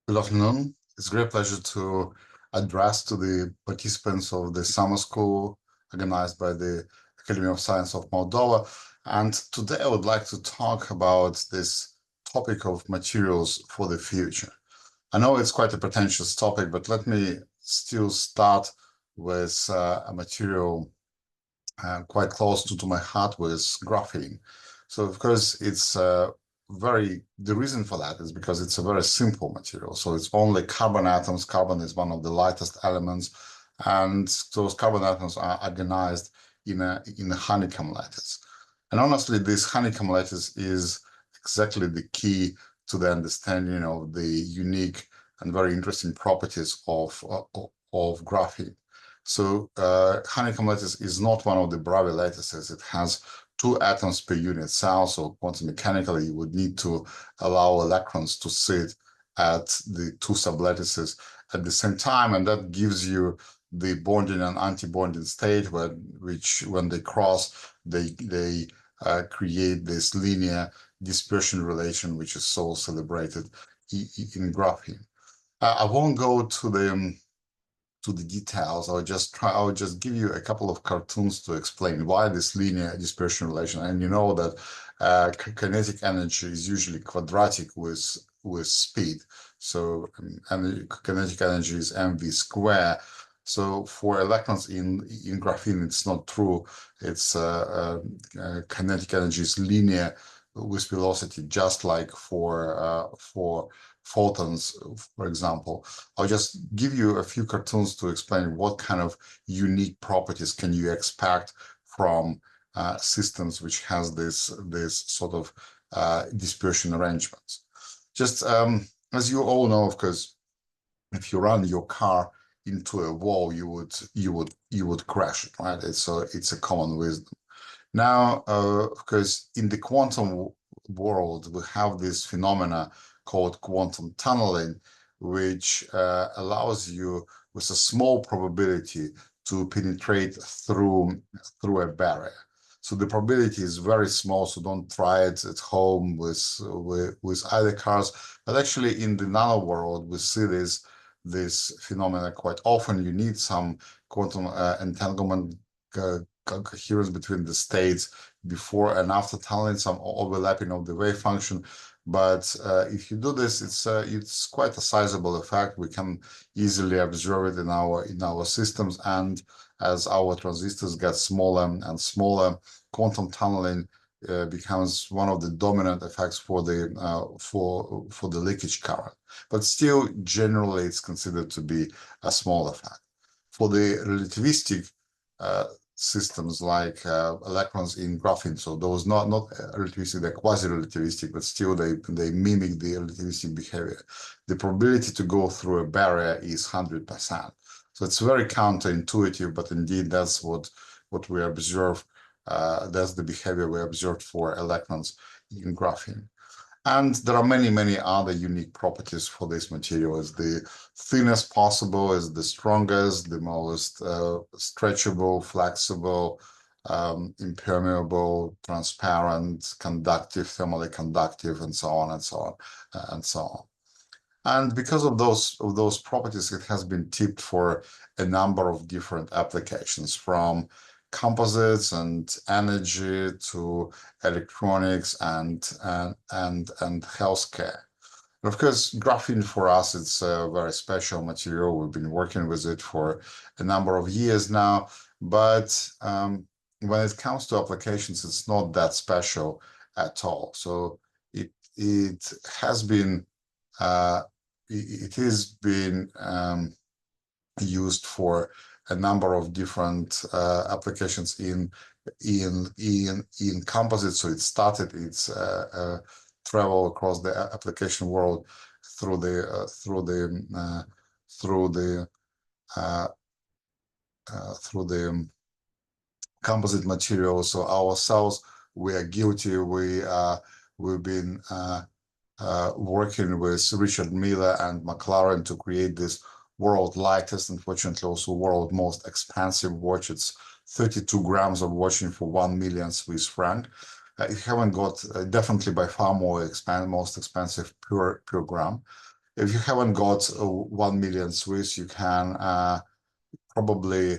Good afternoon. It's a great pleasure to address to the participants of the summer school organized by the Academy of Science of Moldova. And today I would like to talk about this topic of materials for the future. I know it's quite a pretentious topic, but let me still start with a material quite close to my heart with graphene. So of course it's the reason for that is because it's a very simple material. So it's only carbon atoms. Carbon is one of the lightest elements, and those carbon atoms are organized in a honeycomb lattice. And honestly, this honeycomb lattice is exactly the key to the understanding of the unique and very interesting properties of graphene. So honeycomb lattice is not one of the Bravais lattices. It has 2 atoms per unit cell. So quantum mechanically, you would need to allow electrons to sit at the 2 sublattices at the same time, and that gives you the bonding and anti-bonding state, which when they cross, they create this linear dispersion relation, which is so celebrated in graphene. I won't go to the details. I'll just give you a couple of cartoons to explain why this linear dispersion relation. And you know that kinetic energy is usually quadratic with speed. So kinetic energy is mv square. So for electrons in graphene, it's not true. It's kinetic energy is linear with velocity, just like for photons, for example. I'll just give you a few cartoons to explain what kind of unique properties can you expect from systems which has this sort of dispersion arrangements. Just as you all know, of course, if you run your car into a wall, you would crash it, right? It's a common wisdom. Now, of course, in the quantum world, we have this phenomena called quantum tunneling, which allows you with a small probability to penetrate through a barrier. So the probability is very small, so don't try it at home with either cars. But actually, in the nano world, we see this phenomena quite often. You need some quantum entanglement coherence between the states before and after tunneling, some overlapping of the wave function. But if you do this, it's quite a sizable effect. We can easily observe it in our systems, and as our transistors get smaller and smaller, quantum tunneling becomes one of the dominant effects for the leakage current. But still, generally, it's considered to be a small effect. For the relativistic systems like electrons in graphene, so those not relativistic, they're quasi-relativistic, but still they mimic the relativistic behavior. The probability to go through a barrier is 100%. So it's very counterintuitive, but indeed that's what we observe. That's the behavior we observed for electrons in graphene. And there are many, many other unique properties for this material. It's the thinnest possible, is the strongest, the most stretchable, flexible, impermeable, transparent, conductive, thermally conductive, and so on and so on and so on. And because of those properties, it has been tipped for a number of different applications, from composites and energy to electronics and healthcare. And of course, graphene for us, it's a very special material. We've been working with it for a number of years now, but when it comes to applications, it's not that special at all. So it has been used for a number of different applications in composites. So it started its travel across the application world through the composite materials. So ourselves, we are guilty. We've been working with Richard Miller and McLaren to create this world lightest, unfortunately also world most expensive watch. It's 32 grams of watching for 1 million Swiss franc. You haven't got definitely by far most expensive per gram. if you haven't got 1 million Swiss, you can probably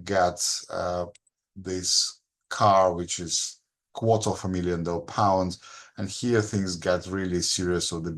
get this car, which is £250,000. And here things get really serious. So the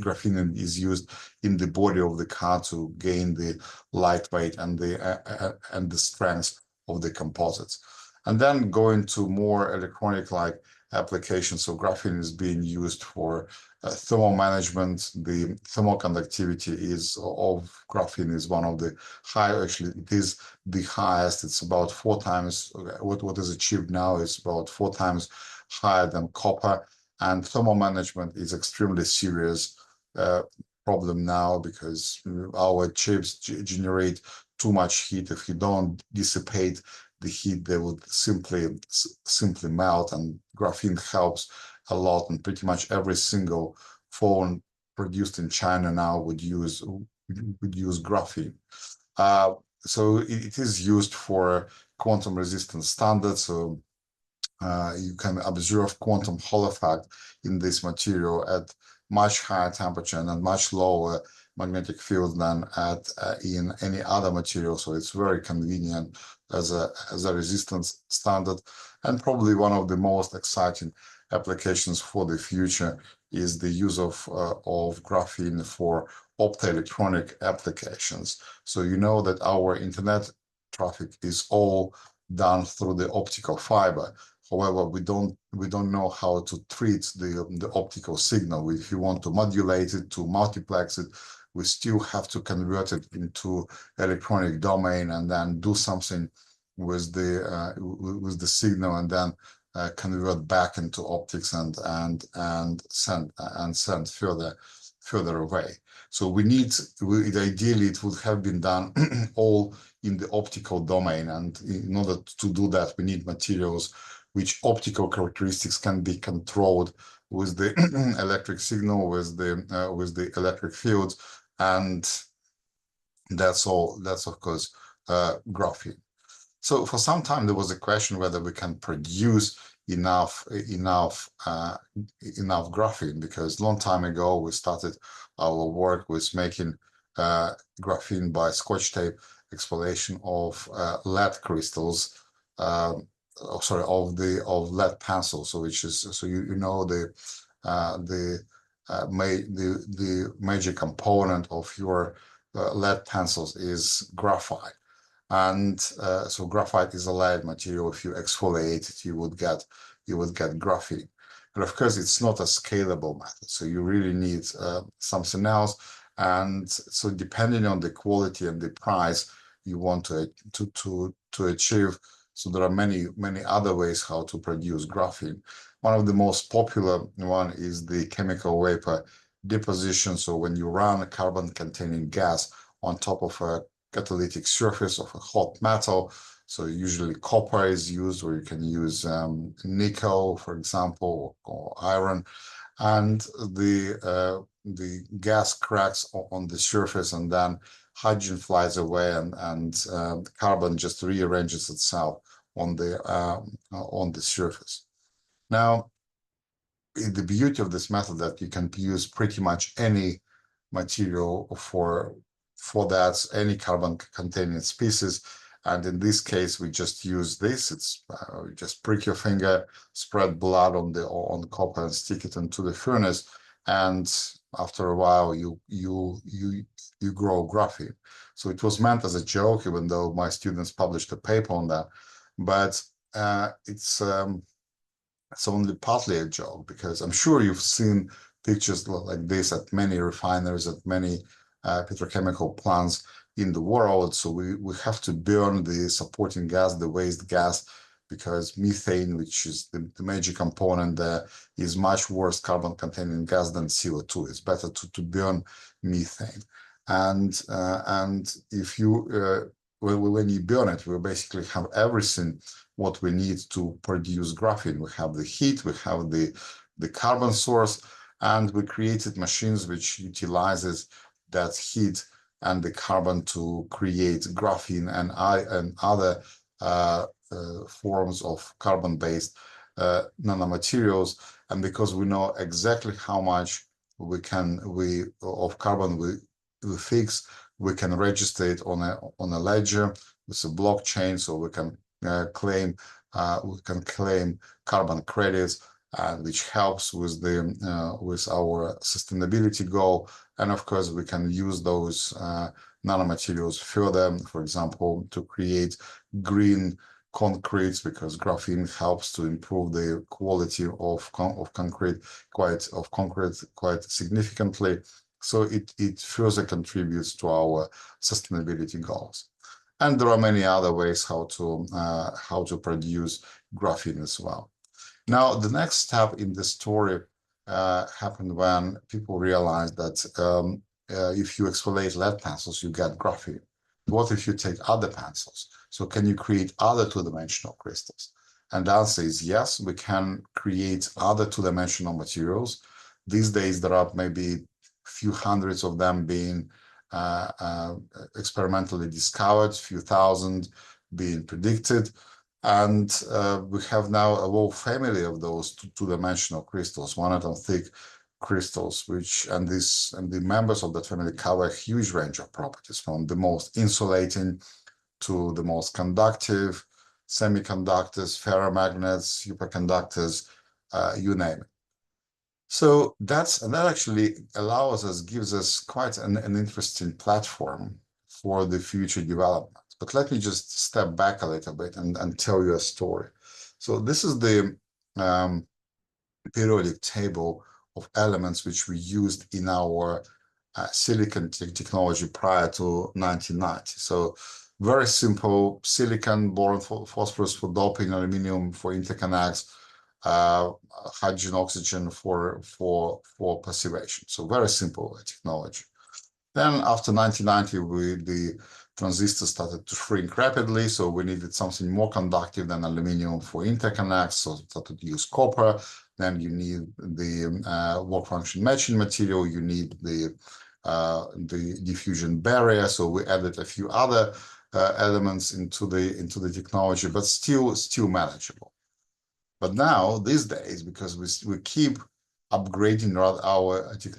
graphene is used in the body of the car to gain the lightweight and the strength of the composites. And then going to more electronic-like applications. So graphene is being used for thermal management. The thermal conductivity of graphene is one of the high. Actually, it is the highest. It's about 4 times what is achieved now is about 4 times higher than copper. And thermal management is extremely serious problem now because our chips generate too much heat. If you don't dissipate the heat, they would simply melt. And graphene helps a lot. And pretty much every single phone produced in China now would use graphene. So it is used for quantum resistance standards. So you can observe quantum Hall effect in this material at much higher temperature and much lower magnetic field than in any other material. So it's very convenient as a resistance standard. And probably one of the most exciting applications for the future is the use of graphene for optoelectronic applications. So you know that our internet traffic is all done through the optical fiber. However, we don't know how to treat the optical signal. If you want to modulate it, to multiplex it, we still have to convert it into electronic domain and then do something with the signal and then convert back into optics and send further away. So ideally it would have been done all in the optical domain, and in order to do that, we need materials which optical characteristics can be controlled with the electric signal, with the electric fields, and that's all. That's of course graphene. So for some time there was a question whether we can produce enough graphene, because long time ago we started our work with making graphene by Scotch tape exfoliation of lead crystals. Of lead pencil. So which is the major component of your lead pencils is graphite. And so graphite is a lead material. If you exfoliate it, you would get graphene. And of course, it's not a scalable method. So you really need something else. And so depending on the quality and the price you want to achieve, so there are many other ways how to produce graphene. One of the most popular one is the chemical vapor deposition. So when you run a carbon-containing gas on top of a catalytic surface of a hot metal, so usually copper is used, or you can use nickel, for example, or iron, and the gas cracks on the surface, and then hydrogen flies away, and carbon just rearranges itself on the surface. Now, the beauty of this method that you can use pretty much any material for that, any carbon-containing species. And in this case, we just use this. It's just prick your finger, spread blood on the copper, and stick it into the furnace. And after a while, you grow graphene. So it was meant as a joke, even though my students published a paper on that. But it's only partly a joke, because I'm sure you've seen pictures like this at many refineries, at many petrochemical plants in the world. So we have to burn the supporting gas, the waste gas, because methane, which is the major component there, is much worse carbon-containing gas than CO2. It's better to burn methane. And if you when you burn it, we basically have everything what we need to produce graphene. We have the heat, we have the carbon source, and we created machines which utilizes that heat and the carbon to create graphene and other forms of carbon-based nanomaterials. And because we know exactly how much of carbon we fix, we can register it on a ledger with a blockchain, so we can claim carbon credits, which helps with our sustainability goal. And of course, we can use those nanomaterials further, for example, to create green concretes, because graphene helps to improve the quality of concrete quite significantly. So it further contributes to our sustainability goals. And there are many other ways how to produce graphene as well. Now, the next step in the story happened when people realized that if you exfoliate lead pencils, you get graphene. What if you take other pencils? So can you create other two-dimensional crystals? And the answer is yes, we can create other two-dimensional materials. These days, there are maybe a few hundreds of them being experimentally discovered, a few thousand being predicted. And we have now a whole family of those two-dimensional crystals, 1 atom thick crystals, and the members of that family cover a huge range of properties, from the most insulating to the most conductive, semiconductors, ferromagnets, superconductors, you name it. So that actually gives us quite an interesting platform for the future development. But let me just step back a little bit and tell you a story. So this is the periodic table of elements which we used in our silicon technology prior to 1990. So very simple: silicon, boron, phosphorus for doping, aluminum for interconnects, hydrogen, oxygen for passivation. So very simple technology. Then after 1990, the transistors started to shrink rapidly, so we needed something more conductive than aluminum for interconnects, so we started to use copper. Then you need the work function matching material, you need the diffusion barrier, so we added a few other elements into the technology, but still manageable. But now, these days, because we keep upgrading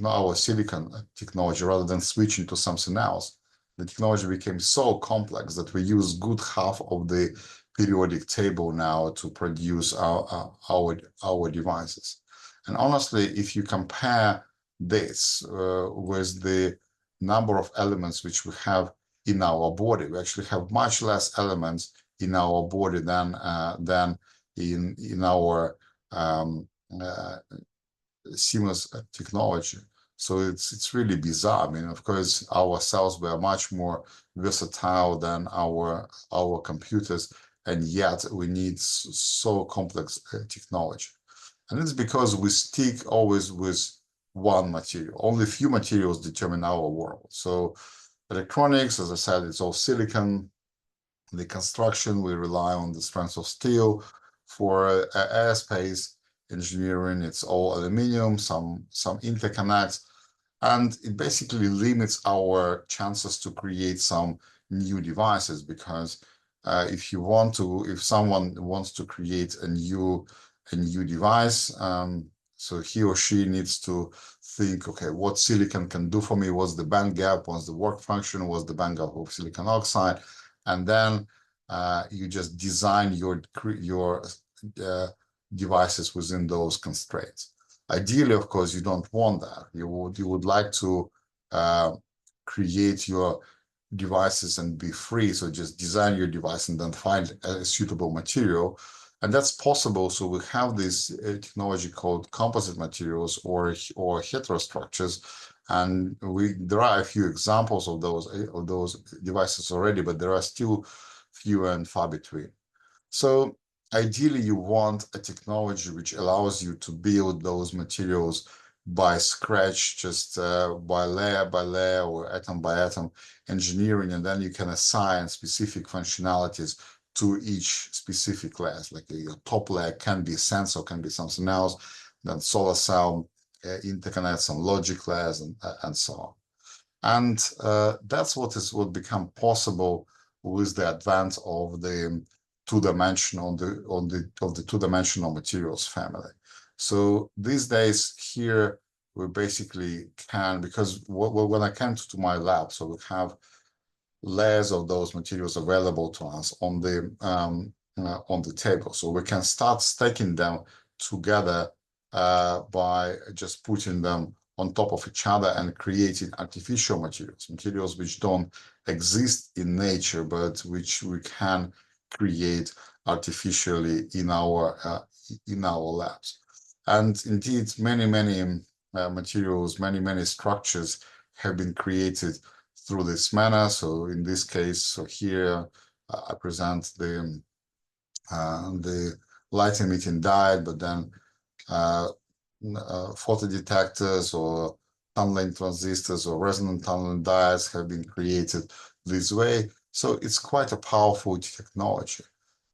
our silicon technology rather than switching to something else, the technology became so complex that we use good half of the periodic table now to produce our devices. And honestly, if you compare this with the number of elements which we have in our body, we actually have much less elements in our body than in our CMOS technology. So it's really bizarre. I mean, of course, our cells were much more versatile than our computers, and yet we need so complex technology. And it's because we stick always with one material. Only few materials determine our world. So electronics, as I said, it's all silicon. The construction, we rely on the strength of steel. For aerospace engineering, it's all aluminum, some interconnects, and it basically limits our chances to create some new devices, because if someone wants to create a new device, so he or she needs to think, okay, what silicon can do for me? What's the band gap? What's the work function? What's the band gap of silicon oxide? And then you just design your devices within those constraints. Ideally, of course, you don't want that. You would like to create your devices and be free. So just design your device and then find a suitable material. And that's possible. So we have this technology called composite materials or heterostructures. And there are a few examples of those devices already, but there are still few and far between. So ideally, you want a technology which allows you to build those materials by scratch, just by layer or atom by atom engineering, and then you can assign specific functionalities to each specific layer. Like your top layer can be sensor, can be something else, then solar cell, interconnect, some logic layers, and so on. And that's what become possible with the advance of the two-dimensional two-dimensional materials family. So these days here we basically can, because when I came to my lab, so we have layers of those materials available to us on the table, so we can start stacking them together by just putting them on top of each other and creating artificial materials which don't exist in nature, but which we can create artificially in our labs. And indeed, many materials, many structures have been created through this manner. So in this case, so here I present the light emitting diode, but then photodetectors or tunneling transistors or resonant tunneling diodes have been created this way. So it's quite a powerful technology.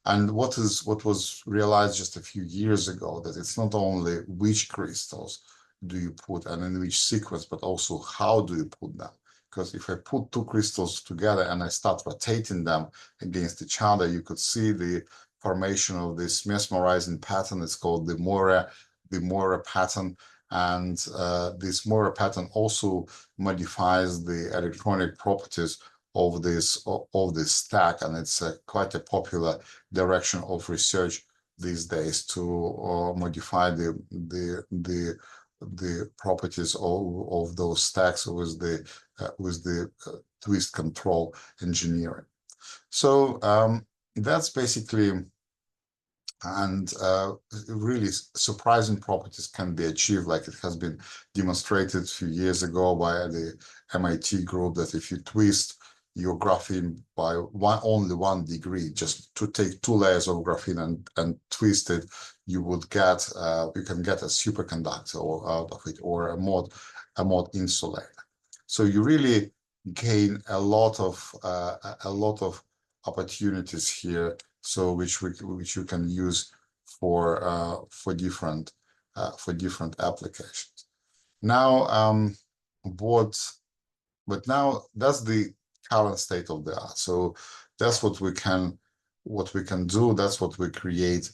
And what was realized just a few years ago, that it's not only which crystals do you put and in which sequence, but also how do you put them. Because if I put two crystals together and I start rotating them against each other, you could see the formation of this mesmerizing pattern. It's called the Moira pattern. And this Moira pattern also modifies the electronic properties of this stack, and it's quite a popular direction of research these days to modify the properties of those stacks with the twist control engineering. So that's basically, and really surprising properties can be achieved, like it has been demonstrated a few years ago by the MIT group, that if you twist your graphene by only 1 degree, just to take 2 layers of graphene and twist it, you would get you can get a superconductor out of it, or a mod insulator. So you really gain a lot of opportunities here, so which you can use for different applications. Now, but now that's the current state of the art. So that's what we can do. That's what we create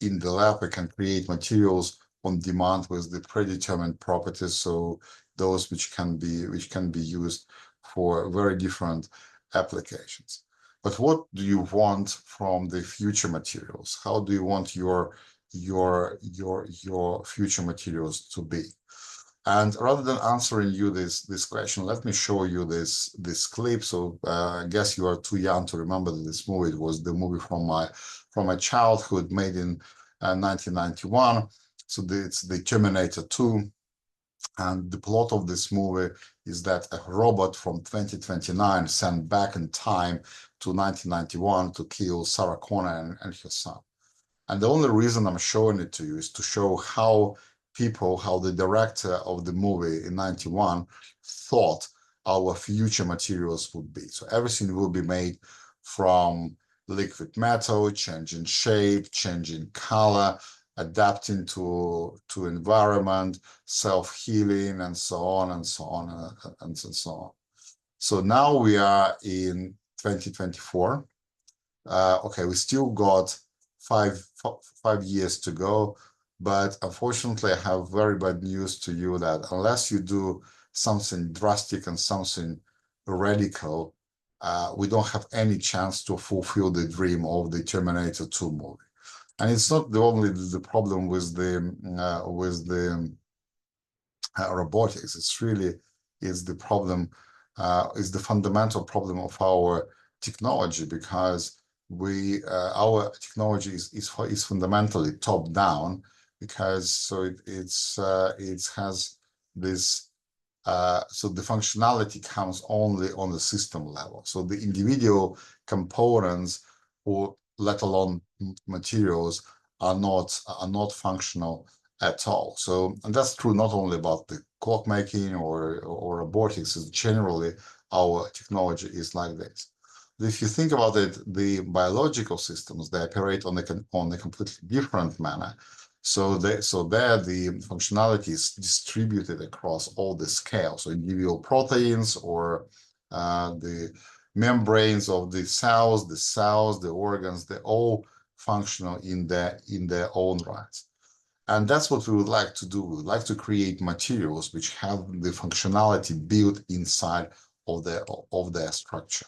in the lab. We can create materials on demand with the predetermined properties. So those which can be used for very different applications. But what do you want from the future materials? How do you want your future materials to be? And rather than answering you this question, let me show you this clip. So I guess you are too young to remember this movie. It was the movie from my childhood, made in 1991. So it's the Terminator 2. And the plot of this movie is that a robot from 2029 sent back in time to 1991 to kill Sarah Connor and her son. And the only reason I'm showing it to you is to show how the director of the movie in 91 thought our future materials would be. So everything will be made from liquid metal, changing shape, changing color, adapting to environment, self-healing, and so on and so on and so on. So now we are in 2024. Okay, we still got five years to go, but unfortunately I have very bad news to you, that unless you do something drastic and something radical, we don't have any chance to fulfill the dream of the Terminator 2 movie. And it's not only the problem with the robotics. It's really the problem, is the fundamental problem of our technology, because our technology is fundamentally top down, because so it has this. So the functionality comes only on the system level. So the individual components, or let alone materials, are not functional at all. So, and that's true not only about the clockmaking or robotics. Generally, our technology is like this. If you think about it, the biological systems, they operate on a completely different manner. So there the functionality is distributed across all the scales. So individual proteins, or the membranes of the cells, the organs, they're all functional in their own rights. And that's what we would like to do. We would like to create materials which have the functionality built inside of their structure.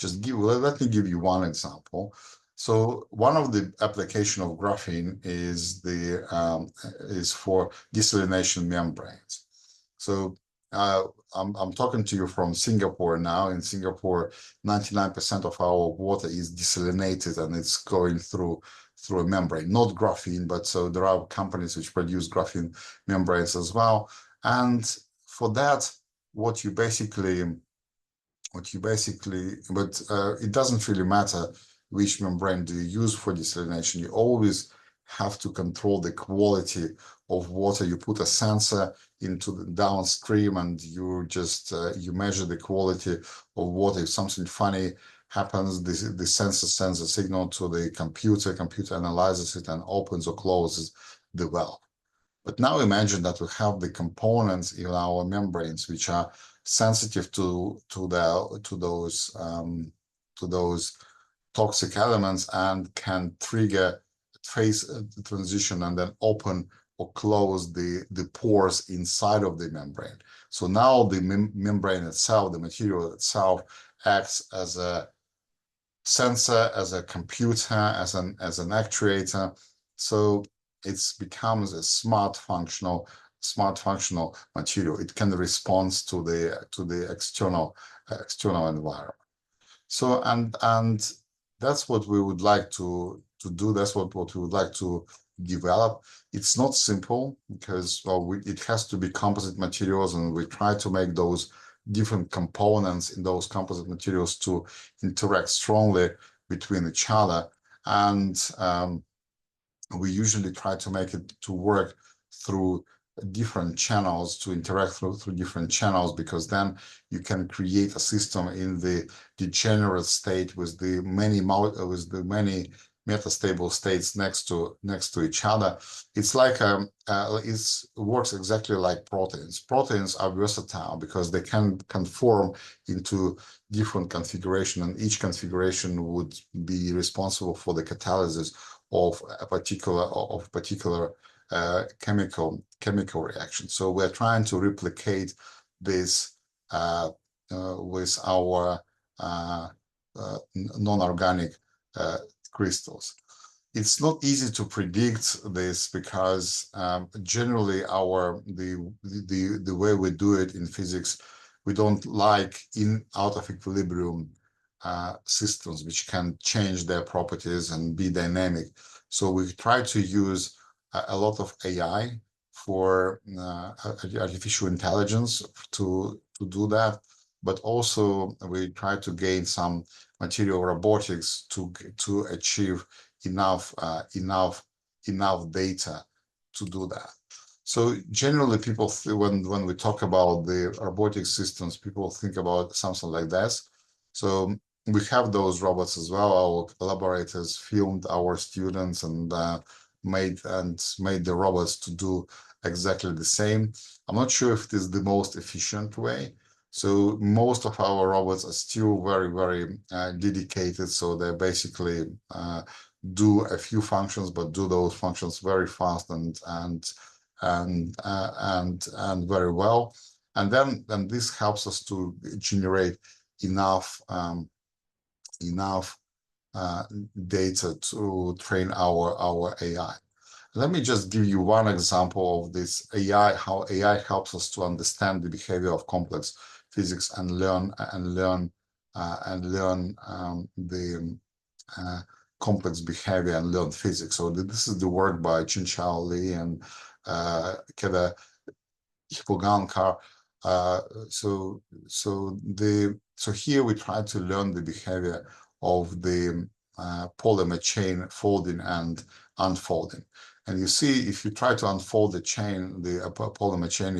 Let me give you one example. So one of the application of graphene is for desalination membranes. So I'm talking to you from Singapore now. In Singapore, 99% of our water is desalinated and it's going through a membrane, not graphene, but so there are companies which produce graphene membranes as well. And for that, what you basically, but it doesn't really matter which membrane do you use for desalination. You always have to control the quality of water. You put a sensor into the downstream and you just you measure the quality of water. If something funny happens, the sensor sends a signal to the computer analyzes it and opens or closes the valve. But now imagine that we have the components in our membranes which are sensitive to those toxic elements and can trigger phase transition and then open or close the pores inside of the membrane. So now the membrane itself, the material itself, acts as a sensor, as a computer, as an actuator. So it becomes a smart functional material. It can respond to the external environment. So and that's what we would like to do. That's what we would like to develop. It's not simple because it has to be composite materials, and we try to make those different components in those composite materials to interact strongly between each other. And we usually try to make it to work through different channels, to interact through different channels, because then you can create a system in the degenerate state with the many metastable states next to each other. It's like it works exactly like proteins. Proteins are versatile because they can conform into different configuration, and each configuration would be responsible for the catalysis of a particular chemical reaction. So we're trying to replicate this with our non-organic crystals. It's not easy to predict this because generally the way we do it in physics, we don't like out of equilibrium systems which can change their properties and be dynamic. So we try to use a lot of AI for artificial intelligence to do that, but also we try to gain some material robotics to achieve enough data to do that. So generally, people when we talk about the robotic systems, people think about something like this. So we have those robots as well. Our collaborators filmed our students and made the robots to do exactly the same. I'm not sure if it is the most efficient way. So most of our robots are still very, very dedicated. So they basically do a few functions, but do those functions very fast and very well. And then this helps us to generate enough data to train our AI. Let me just give you one example of this AI, how AI helps us to understand the behavior of complex physics and learn the complex behavior and learn physics. So this is the work by Chinchao Li and Keda Hipogankar. So here we try to learn the behavior of the polymer chain folding and unfolding. And you see, if you try to unfold the chain, the polymer chain,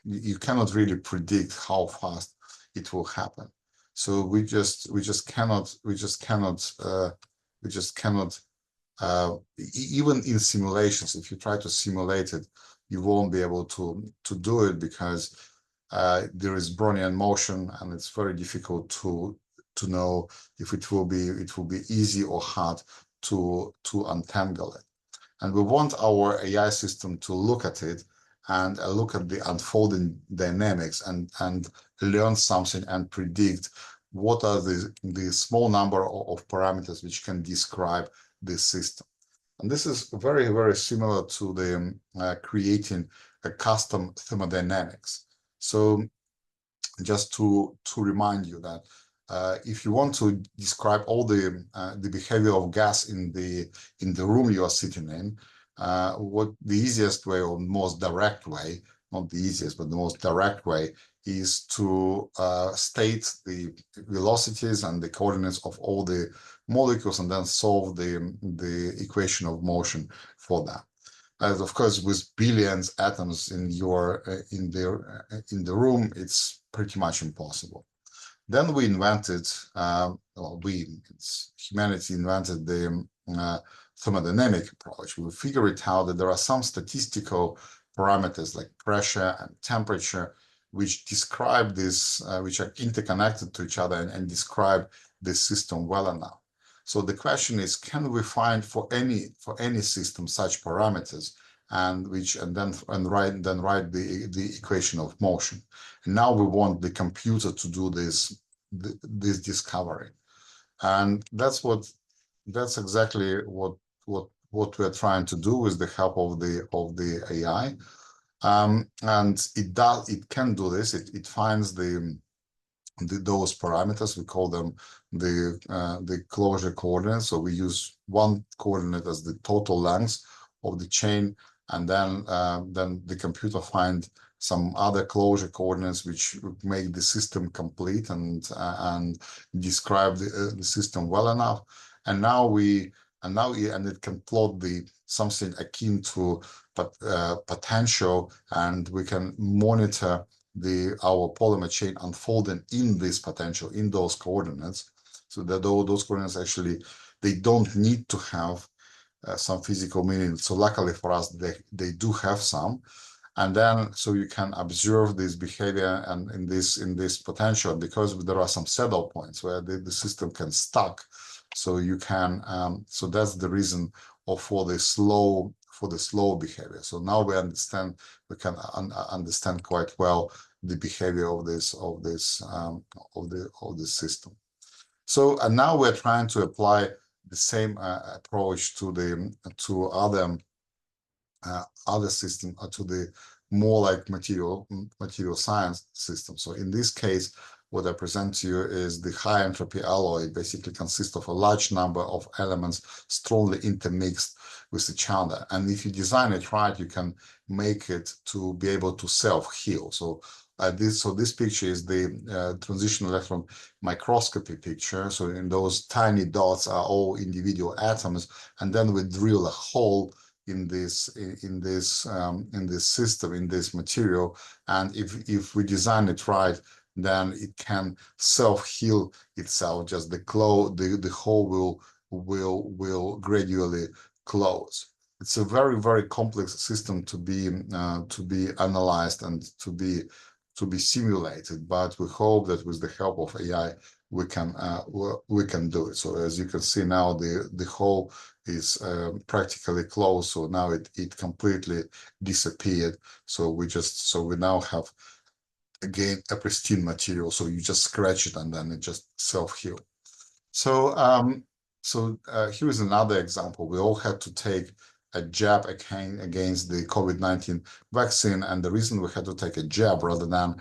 you cannot really predict how fast it will happen. So we just cannot even in simulations, if you try to simulate it, you won't be able to do it because there is Brownian motion, and it's very difficult to know if it will be easy or hard to untangle it. And we want our AI system to look at it and look at the unfolding dynamics and learn something and predict what are the small number of parameters which can describe this system. And this is very, very similar to the creating a custom thermodynamics. So just to remind you that if you want to describe all the behavior of gas in the room you are sitting in, what the easiest way or most direct way, not the easiest, but the most direct way is to state the velocities and the coordinates of all the molecules and then solve the equation of motion for that. As of course, with billions atoms in the room, it's pretty much impossible. Then we invented, humanity invented the thermodynamic approach. We figured out that there are some statistical parameters like pressure and temperature, which describe this, which are interconnected to each other and describe this system well enough. So the question is, can we find for any system such parameters and write the equation of motion? And now we want the computer to do this discovery, and that's exactly what we're trying to do with the help of the AI. And it can do this. It finds those parameters. We call them the closure coordinates. So we use one coordinate as the total length of the chain, and then the computer finds some other closure coordinates which make the system complete and describe the system well enough. And it can plot something akin to potential, and we can monitor our polymer chain unfolding in this potential, in those coordinates, so that those coordinates actually, they don't need to have some physical meaning. So luckily for us, they do have some. And then so you can observe this behavior and in this potential, because there are some saddle points where the system can stuck. So you can so that's the reason for the slow behavior. So now we can understand quite well the behavior of this system. So and now we're trying to apply the same approach to other system, to the more like material science system. So in this case, what I present to you is the high entropy alloy. Basically consists of a large number of elements strongly intermixed with each other. And if you design it right, you can make it to be able to self-heal. So this picture is the transition electron microscopy picture. So in those tiny dots are all individual atoms, and then we drill a hole in this system, in this material, and if we design it right, then it can self-heal itself. Just the hole will gradually close. It's a very, very complex system to be analyzed and to be simulated, but we hope that with the help of AI we can do it. So as you can see now, the hole is practically closed. So now it completely disappeared. So we now have again a pristine material. So you just scratch it and then it just self-heal. So here is another example. We all had to take a jab against the COVID-19 vaccine, and the reason we had to take a jab rather than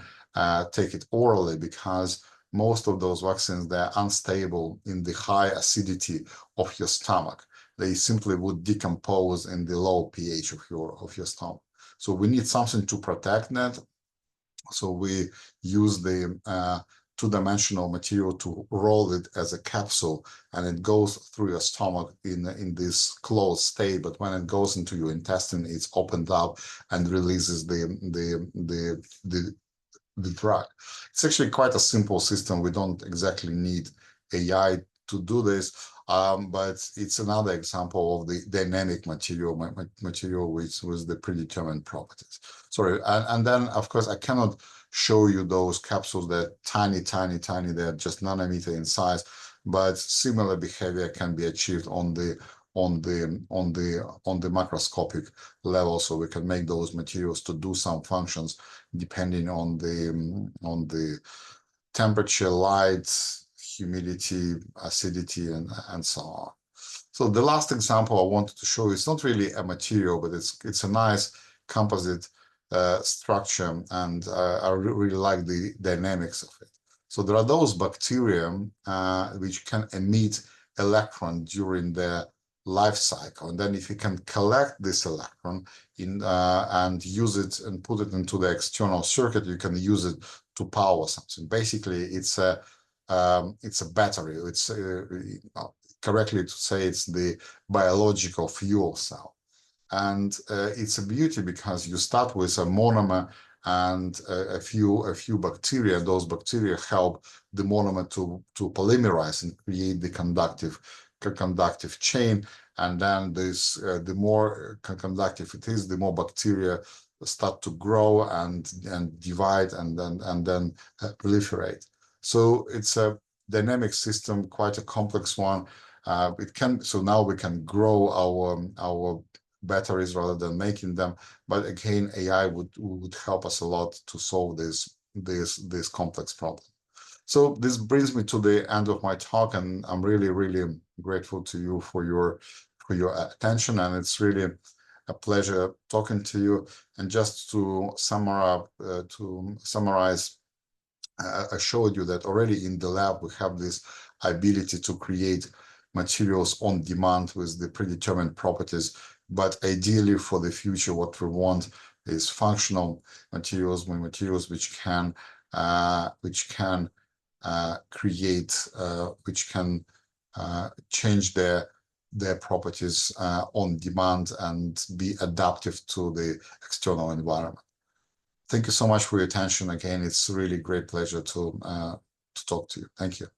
take it orally, because most of those vaccines, they're unstable in the high acidity of your stomach. They simply would decompose in the low pH of your stomach. So we need something to protect that. So we use the two-dimensional material to roll it as a capsule, and it goes through your stomach in this closed state. But when it goes into your intestine, it's opened up and releases the drug. It's actually quite a simple system. We don't exactly need AI to do this, but it's another example of the dynamic material with the predetermined properties. Sorry, and then of course I cannot show you those capsules that are tiny, they're just nanometer in size, but similar behavior can be achieved on the on the macroscopic level, so we can make those materials to do some functions depending on the temperature, light, humidity, acidity, and so on. So the last example I wanted to show is not really a material, but it's a nice composite structure, and I really like the dynamics of it. So there are those bacteria which can emit electron during their life cycle, and then if you can collect this electron and use it and put it into the external circuit, you can use it to power something. Basically, it's a battery. It's correctly to say it's the biological fuel cell. And it's a beauty because you start with a monomer and a few bacteria. Those bacteria help the monomer to polymerize and create the conductive chain. And then this the more conductive it is, the more bacteria start to grow and divide and then proliferate. So it's a dynamic system, quite a complex one. So now we can grow our batteries rather than making them. But again, AI would help us a lot to solve this complex problem. So this brings me to the end of my talk, and I'm really grateful to you for your attention, and it's really a pleasure talking to you. And just to summarize, I showed you that already in the lab we have this ability to create materials on demand with the predetermined properties. But ideally for the future, what we want is functional materials, which can change their properties on demand and be adaptive to the external environment. Thank you so much for your attention. Again, it's really great pleasure to talk to you. Thank you.